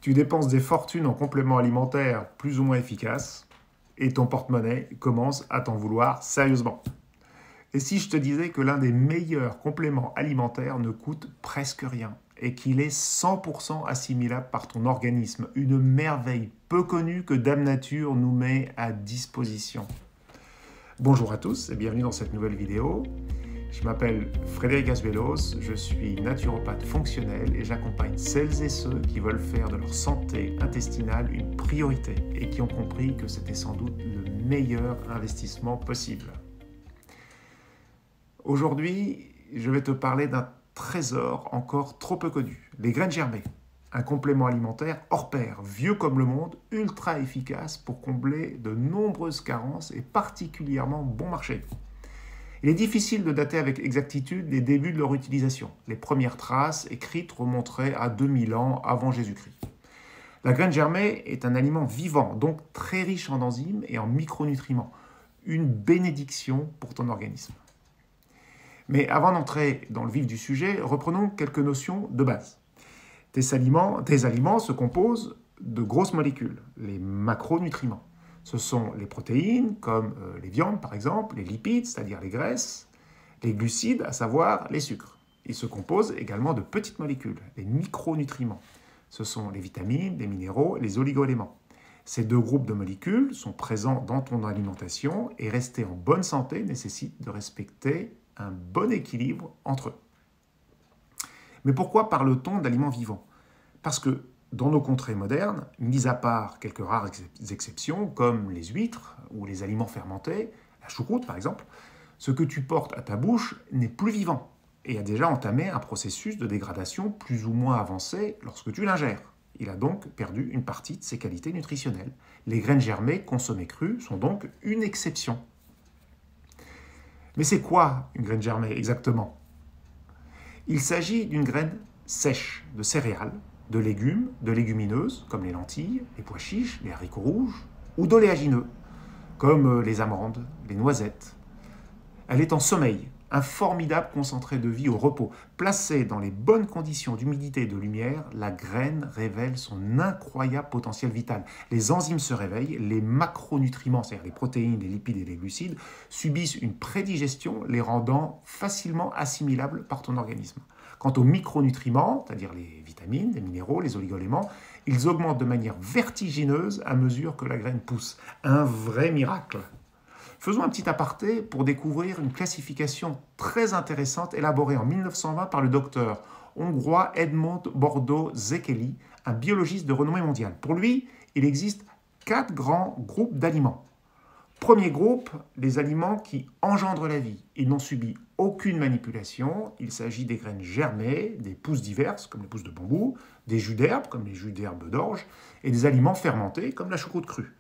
Tu dépenses des fortunes en compléments alimentaires plus ou moins efficaces et ton porte-monnaie commence à t'en vouloir sérieusement. Et si je te disais que l'un des meilleurs compléments alimentaires ne coûte presque rien et qu'il est 100% assimilable par ton organisme, une merveille peu connue que Dame Nature nous met à disposition. Bonjour à tous et bienvenue dans cette nouvelle vidéo. Je m'appelle Frédéric Asbelos, je suis naturopathe fonctionnel et j'accompagne celles et ceux qui veulent faire de leur santé intestinale une priorité et qui ont compris que c'était sans doute le meilleur investissement possible. Aujourd'hui, je vais te parler d'un trésor encore trop peu connu, les graines germées. Un complément alimentaire hors pair, vieux comme le monde, ultra efficace pour combler de nombreuses carences et particulièrement bon marché. Il est difficile de dater avec exactitude les débuts de leur utilisation. Les premières traces écrites remonteraient à 2000 ans avant Jésus-Christ. La graine germée est un aliment vivant, donc très riche en enzymes et en micronutriments. Une bénédiction pour ton organisme. Mais avant d'entrer dans le vif du sujet, reprenons quelques notions de base. Tes aliments se composent de grosses molécules, les macronutriments. Ce sont les protéines, comme les viandes par exemple, les lipides, c'est-à-dire les graisses, les glucides, à savoir les sucres. Ils se composent également de petites molécules, les micronutriments. Ce sont les vitamines, les minéraux et les oligoéléments. Ces deux groupes de molécules sont présents dans ton alimentation et rester en bonne santé nécessite de respecter un bon équilibre entre eux. Mais pourquoi parle-t-on d'aliments vivants? Parce que dans nos contrées modernes, mis à part quelques rares exceptions, comme les huîtres ou les aliments fermentés, la choucroute par exemple, ce que tu portes à ta bouche n'est plus vivant et a déjà entamé un processus de dégradation plus ou moins avancé lorsque tu l'ingères. Il a donc perdu une partie de ses qualités nutritionnelles. Les graines germées consommées crues sont donc une exception. Mais c'est quoi une graine germée exactement? Il s'agit d'une graine sèche de céréales, de légumes, de légumineuses, comme les lentilles, les pois chiches, les haricots rouges, ou d'oléagineux, comme les amandes, les noisettes. Elle est en sommeil, un formidable concentré de vie au repos. Placée dans les bonnes conditions d'humidité et de lumière, la graine révèle son incroyable potentiel vital. Les enzymes se réveillent, les macronutriments, c'est-à-dire les protéines, les lipides et les glucides, subissent une prédigestion, les rendant facilement assimilables par ton organisme. Quant aux micronutriments, c'est-à-dire les vitamines, les minéraux, les oligoéléments, ils augmentent de manière vertigineuse à mesure que la graine pousse. Un vrai miracle. Faisons un petit aparté pour découvrir une classification très intéressante élaborée en 1920 par le docteur hongrois Edmond Bordo-Székely, un biologiste de renommée mondiale. Pour lui, il existe 4 grands groupes d'aliments. Premier groupe, les aliments qui engendrent la vie. Ils n'ont subi aucune manipulation. Il s'agit des graines germées, des pousses diverses, comme les pousses de bambou, des jus d'herbe, comme les jus d'herbe d'orge, et des aliments fermentés, comme la choucroute crue.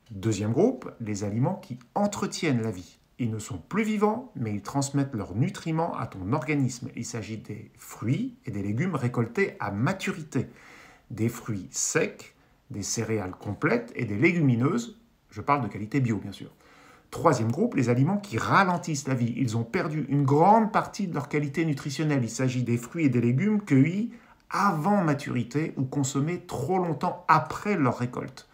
Deuxième groupe, les aliments qui entretiennent la vie. Ils ne sont plus vivants, mais ils transmettent leurs nutriments à ton organisme. Il s'agit des fruits et des légumes récoltés à maturité, des fruits secs, des céréales complètes et des légumineuses. Je parle de qualité bio, bien sûr. Troisième groupe, les aliments qui ralentissent la vie. Ils ont perdu une grande partie de leur qualité nutritionnelle. Il s'agit des fruits et des légumes cueillis avant maturité ou consommés trop longtemps après leur récolte.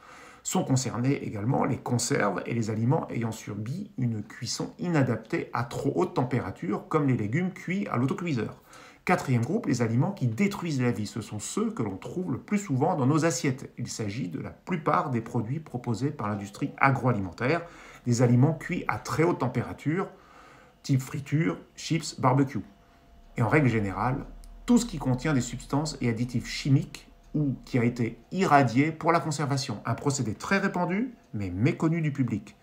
Sont concernés également les conserves et les aliments ayant subi une cuisson inadaptée à trop haute température, comme les légumes cuits à l'autocuiseur. Quatrième groupe, les aliments qui détruisent la vie. Ce sont ceux que l'on trouve le plus souvent dans nos assiettes. Il s'agit de la plupart des produits proposés par l'industrie agroalimentaire, des aliments cuits à très haute température, type friture, chips, barbecue. Et en règle générale, tout ce qui contient des substances et additifs chimiques ou qui a été irradié pour la conservation. Un procédé très répandu, mais méconnu du public.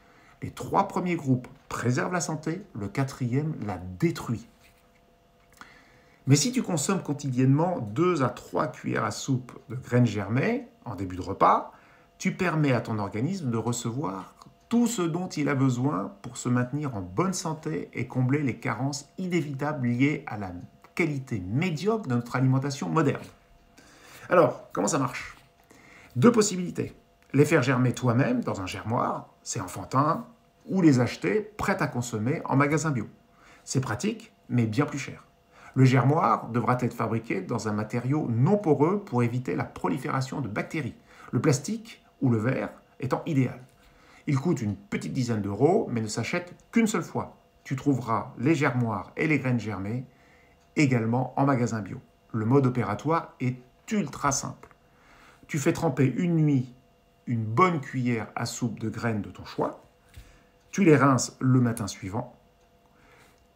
Les 3 premiers groupes préservent la santé, le 4e la détruit. Mais si tu consommes quotidiennement 2 à 3 cuillères à soupe de graines germées en début de repas, tu permets à ton organisme de recevoir tout ce dont il a besoin pour se maintenir en bonne santé et combler les carences inévitables liées à la qualité médiocre de notre alimentation moderne. Alors, comment ça marche? 2 possibilités. Les faire germer toi-même dans un germoir, c'est enfantin, ou les acheter prêts à consommer en magasin bio. C'est pratique, mais bien plus cher. Le germoir devra être fabriqué dans un matériau non poreux pour éviter la prolifération de bactéries. Le plastique ou le verre étant idéal. Il coûte une petite dizaine d'euros, mais ne s'achète qu'une seule fois. Tu trouveras les germoirs et les graines germées également en magasin bio. Le mode opératoire est ultra simple. Tu fais tremper une nuit une bonne cuillère à soupe de graines de ton choix. Tu les rinces le matin suivant.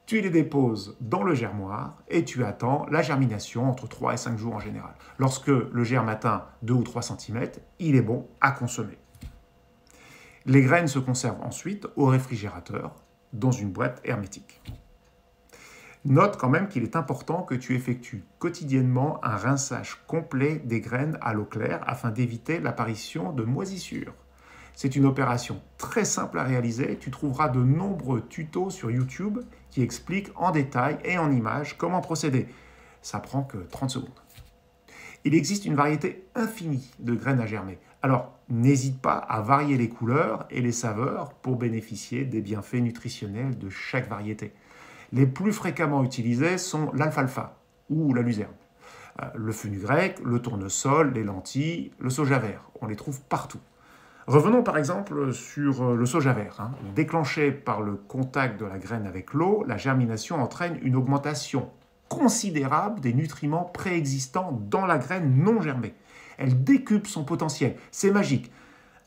Tu les déposes dans le germoir et tu attends la germination entre 3 et 5 jours en général. Lorsque le germe atteint 2 ou 3 cm, il est bon à consommer. Les graines se conservent ensuite au réfrigérateur dans une boîte hermétique. Note quand même qu'il est important que tu effectues quotidiennement un rinçage complet des graines à l'eau claire afin d'éviter l'apparition de moisissures. C'est une opération très simple à réaliser. Tu trouveras de nombreux tutos sur YouTube qui expliquent en détail et en images comment procéder. Ça prend que 30 secondes. Il existe une variété infinie de graines à germer. Alors, n'hésite pas à varier les couleurs et les saveurs pour bénéficier des bienfaits nutritionnels de chaque variété. Les plus fréquemment utilisés sont l'alfalfa ou la luzerne, le fenugrec, le tournesol, les lentilles, le soja vert. On les trouve partout. Revenons par exemple sur le soja vert. Déclenché par le contact de la graine avec l'eau, la germination entraîne une augmentation considérable des nutriments préexistants dans la graine non germée. Elle décuple son potentiel. C'est magique.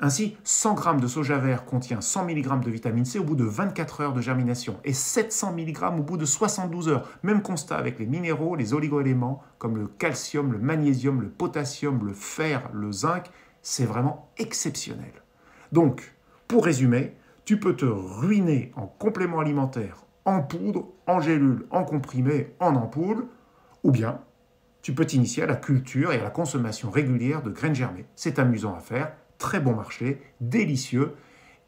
Ainsi, 100 g de soja vert contient 100 mg de vitamine C au bout de 24 heures de germination et 700 mg au bout de 72 heures. Même constat avec les minéraux, les oligoéléments comme le calcium, le magnésium, le potassium, le fer, le zinc. C'est vraiment exceptionnel. Donc, pour résumer, tu peux te ruiner en complément alimentaire, en poudre, en gélule, en comprimé, en ampoule, ou bien tu peux t'initier à la culture et à la consommation régulière de graines germées. C'est amusant à faire, très bon marché, délicieux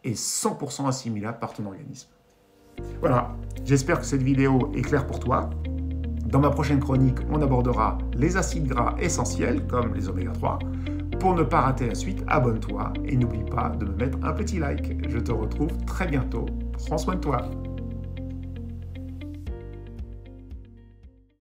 et 100% assimilable par ton organisme. Voilà, j'espère que cette vidéo est claire pour toi. Dans ma prochaine chronique, on abordera les acides gras essentiels comme les oméga 3. Pour ne pas rater la suite, abonne-toi et n'oublie pas de me mettre un petit like. Je te retrouve très bientôt. Prends soin de toi.